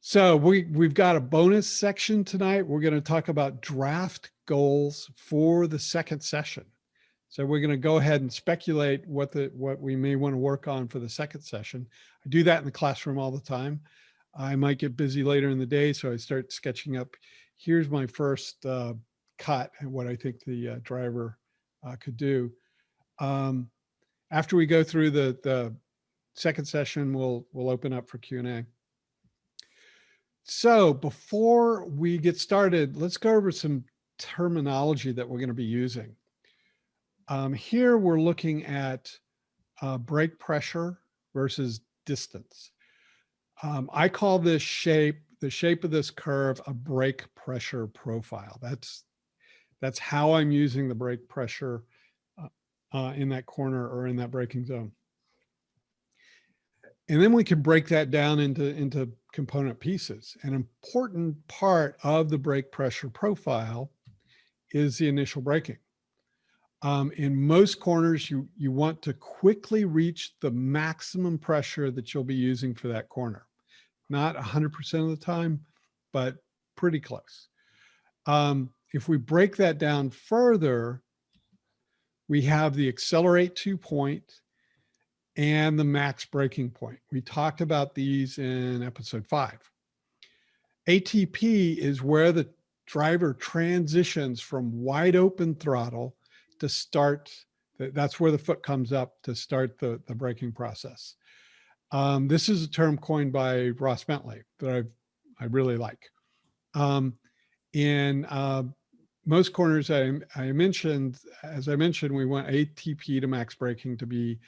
So we've got a bonus section tonight. We're going to talk about draft goals for the second session. So we're going to go ahead and speculate what we may want to work on for the second session. I do that in the classroom all the time. I might get busy later in the day, so I start sketching up. Here's my first cut and what I think the driver could do. After we go through the second session, we'll open up for Q&A. So before we get started, let's go over some terminology that we're going to be using. Here we're looking at brake pressure versus distance. I call this shape, the shape of this curve, a brake pressure profile. That's how I'm using the brake pressure in that corner or in that braking zone. And then we can break that down into component pieces. An important part of the brake pressure profile is the initial braking. In most corners, you want to quickly reach the maximum pressure that you'll be using for that corner. Not 100% of the time, but pretty close. If we break that down further, we have the accelerate to point and the max braking point. We talked about these in episode 5. ATP is where the driver transitions from wide open throttle to start. That's where the foot comes up to start the braking process. This is a term coined by Ross Bentley that I really like. In most corners I mentioned, as I mentioned, we want ATP to max braking to be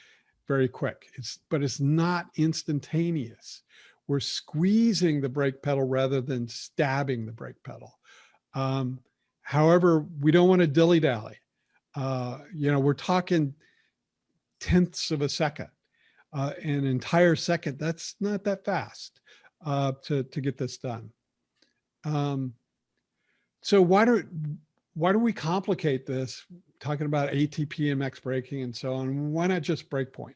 very quick. But it's not instantaneous. We're squeezing the brake pedal rather than stabbing the brake pedal. However, we don't want to dilly-dally. We're talking tenths of a second. An entire second, that's not that fast to get this done. So why do we complicate this, talking about ATP and max braking and so on? Why not just brake point?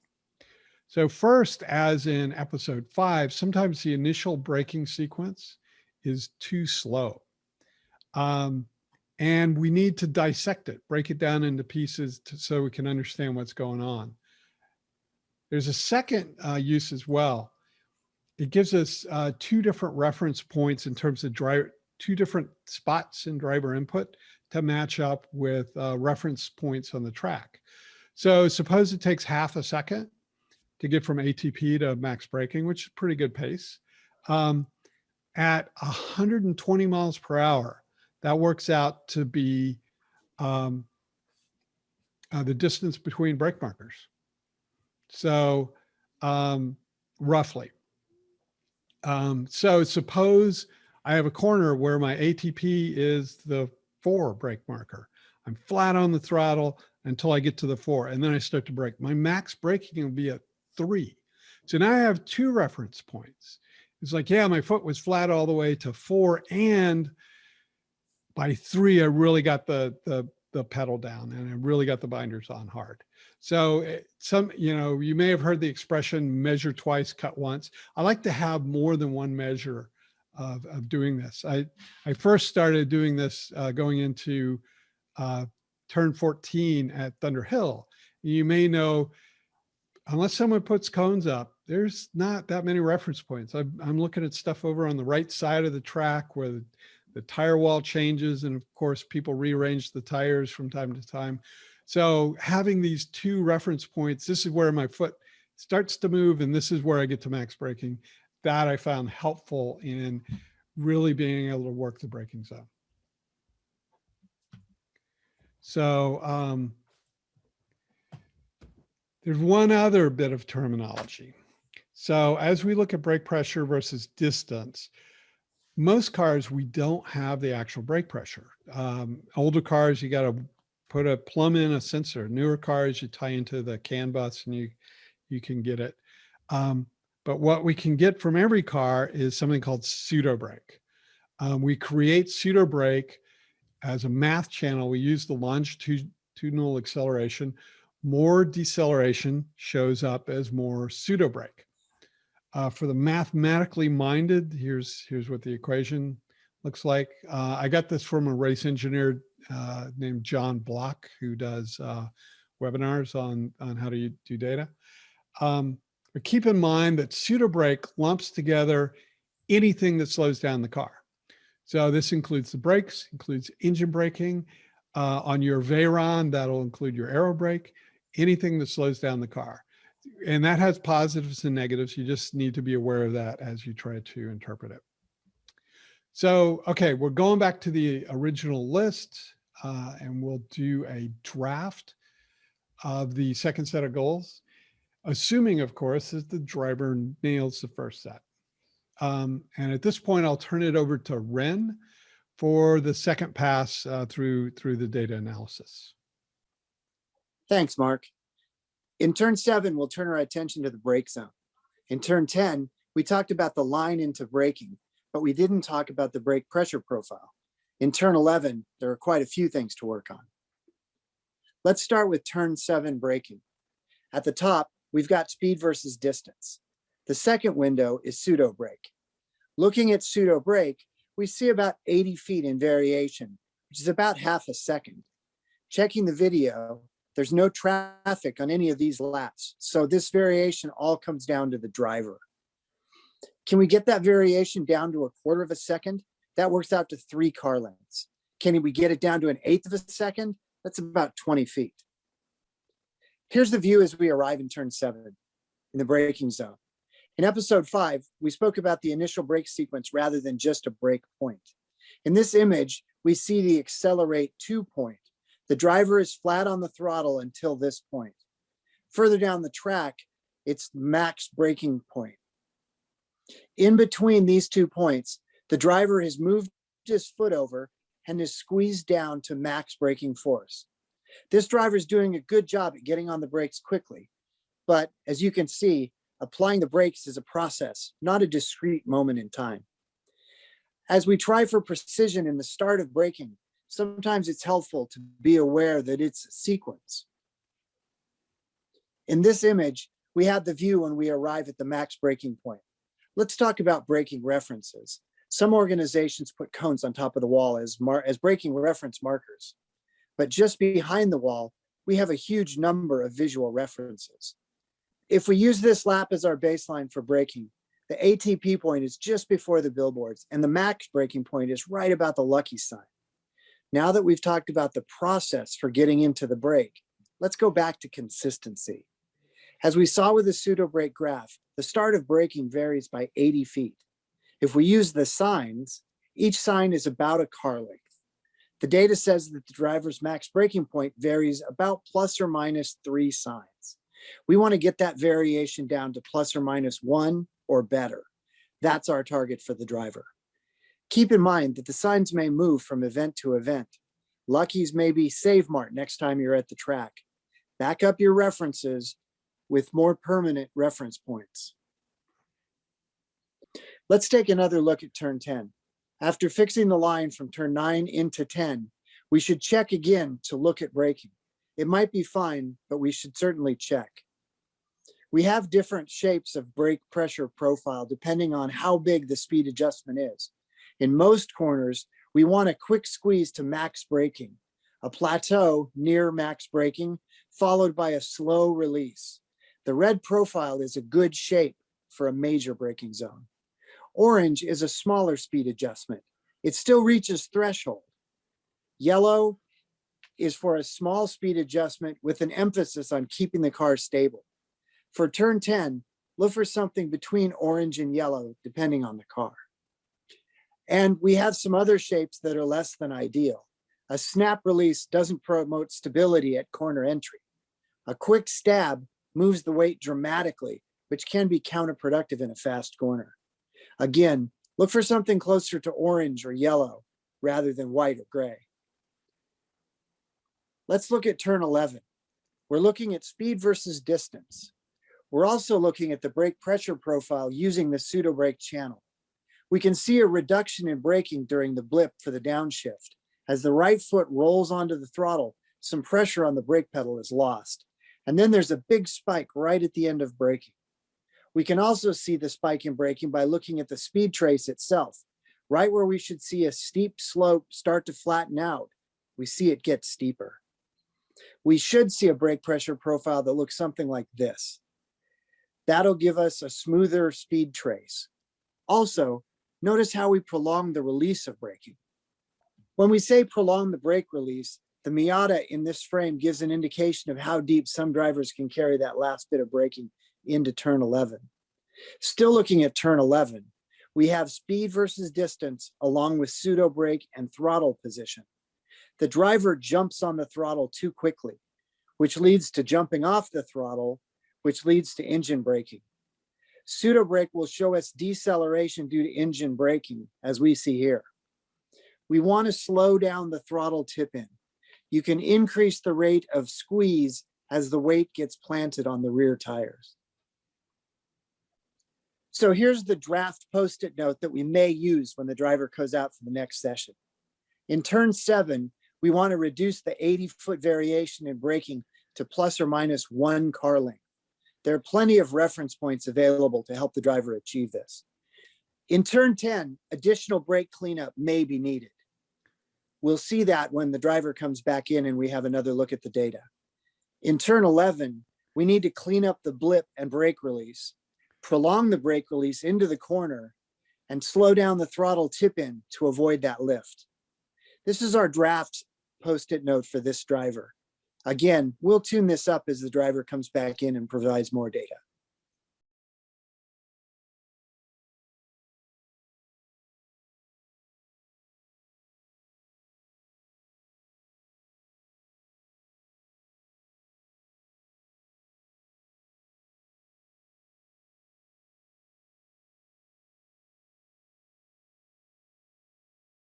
So first, as in episode 5, sometimes the initial braking sequence is too slow. And we need to dissect it, break it down into pieces so we can understand what's going on. There's a second use as well. It gives us 2 different reference points in terms of 2 different spots in driver input to match up with reference points on the track. So suppose it takes half a second to get from ATP to max braking, which is pretty good pace. At 120 miles per hour, that works out to be the distance between brake markers. So roughly. So suppose I have a corner where my ATP is the 4 brake marker. I'm flat on the throttle until I get to the 4, and then I start to brake. My max braking will be at 3. So now I have 2 reference points. It's like, yeah, my foot was flat all the way to 4, and by 3, I really got the pedal down and I really got the binders on hard. So you may have heard the expression measure twice, cut once. I like to have more than one measure of doing this. I first started doing this going into turn 14 at Thunder Hill. You may know, unless someone puts cones up, there's not that many reference points. I'm looking at stuff over on the right side of the track where the tire wall changes. And of course, people rearrange the tires from time to time. So having these 2 reference points, this is where my foot starts to move, and this is where I get to max braking. That I found helpful in really being able to work the braking zone. So there's one other bit of terminology. So as we look at brake pressure versus distance, most cars, we don't have the actual brake pressure. Older cars, you got to plumb in a sensor. Newer cars, you tie into the CAN bus and you can get it. But what we can get from every car is something called PsuedoBrake. We create PsuedoBrake as a math channel. We use the longitudinal acceleration. More deceleration shows up as more PsuedoBrake. For the mathematically minded, here's what the equation looks like. I got this from a race engineer named John Block, who does webinars on how to do data. But keep in mind that PsuedoBrake lumps together anything that slows down the car. So this includes the brakes, includes engine braking. On your Veyron, that'll include your aero brake, anything that slows down the car. And that has positives and negatives. You just need to be aware of that as you try to interpret it. So, okay, we're going back to the original list and we'll do a draft of the second set of goals, assuming, of course, that the driver nails the first set. And at this point, I'll turn it over to Ren for the second pass through the data analysis. Thanks, Mark. In turn 7, we'll turn our attention to the brake zone. In turn 10, we talked about the line into braking, but we didn't talk about the brake pressure profile. In turn 11, there are quite a few things to work on. Let's start with turn 7 braking. At the top, we've got speed versus distance. The second window is PsuedoBrake. Looking at PsuedoBrake, we see about 80 feet in variation, which is about half a second. Checking the video, there's no traffic on any of these laps, so this variation all comes down to the driver. Can we get that variation down to 1/4 of a second? That works out to 3 car lengths. Can we get it down to 1/8 of a second? That's about 20 feet. Here's the view as we arrive in turn 7 in the braking zone. In episode 5, we spoke about the initial brake sequence rather than just a brake point. In this image, we see the accelerate to point. The driver is flat on the throttle until this point. Further down the track, it's max braking point. In between these 2 points, the driver has moved his foot over and is squeezed down to max braking force. This driver is doing a good job at getting on the brakes quickly, but as you can see, applying the brakes is a process, not a discrete moment in time. As we try for precision in the start of braking, sometimes it's helpful to be aware that it's a sequence. In this image, we have the view when we arrive at the max braking point. Let's talk about braking references. Some organizations put cones on top of the wall as braking reference markers. But just behind the wall, we have a huge number of visual references. If we use this lap as our baseline for braking, the ATP point is just before the billboards and the max braking point is right about the lucky sign. Now that we've talked about the process for getting into the brake, let's go back to consistency. As we saw with the PsuedoBrake graph, the start of braking varies by 80 feet. If we use the signs, each sign is about a car length. The data says that the driver's max braking point varies about ±3 signs. We want to get that variation down to ±1 or better. That's our target for the driver. Keep in mind that the signs may move from event to event. Lucky's may be Save Mart next time you're at the track. Back up your references with more permanent reference points. Let's take another look at turn 10. After fixing the line from turn 9 into 10, we should check again to look at braking. It might be fine, but we should certainly check. We have different shapes of brake pressure profile depending on how big the speed adjustment is. In most corners, we want a quick squeeze to max braking, a plateau near max braking, followed by a slow release. The red profile is a good shape for a major braking zone. Orange is a smaller speed adjustment. It still reaches threshold. Yellow is for a small speed adjustment with an emphasis on keeping the car stable. For turn 10, look for something between orange and yellow, depending on the car. And we have some other shapes that are less than ideal. A snap release doesn't promote stability at corner entry. A quick stab moves the weight dramatically, which can be counterproductive in a fast corner. Again, look for something closer to orange or yellow rather than white or gray. Let's look at turn 11. We're looking at speed versus distance. We're also looking at the brake pressure profile using the PsuedoBrake channel. We can see a reduction in braking during the blip for the downshift. As the right foot rolls onto the throttle, some pressure on the brake pedal is lost. And then there's a big spike right at the end of braking. We can also see the spike in braking by looking at the speed trace itself. Right where we should see a steep slope start to flatten out, we see it get steeper. We should see a brake pressure profile that looks something like this. That'll give us a smoother speed trace. Also, notice how we prolong the release of braking. When we say prolong the brake release, the Miata in this frame gives an indication of how deep some drivers can carry that last bit of braking into turn 11. Still looking at turn 11, we have speed versus distance along with PsuedoBrake and throttle position. The driver jumps on the throttle too quickly, which leads to jumping off the throttle, which leads to engine braking. PsuedoBrake will show us deceleration due to engine braking, as we see here. We want to slow down the throttle tip in. You can increase the rate of squeeze as the weight gets planted on the rear tires. So here's the draft post-it note that we may use when the driver goes out for the next session. In turn 7, we want to reduce the 80-foot variation in braking to plus or minus 1 car length. There are plenty of reference points available to help the driver achieve this. In turn 10, additional brake cleanup may be needed. We'll see that when the driver comes back in and we have another look at the data. In turn 11, we need to clean up the blip and brake release, prolong the brake release into the corner, and slow down the throttle tip in to avoid that lift. This is our draft post-it note for this driver. Again, we'll tune this up as the driver comes back in and provides more data.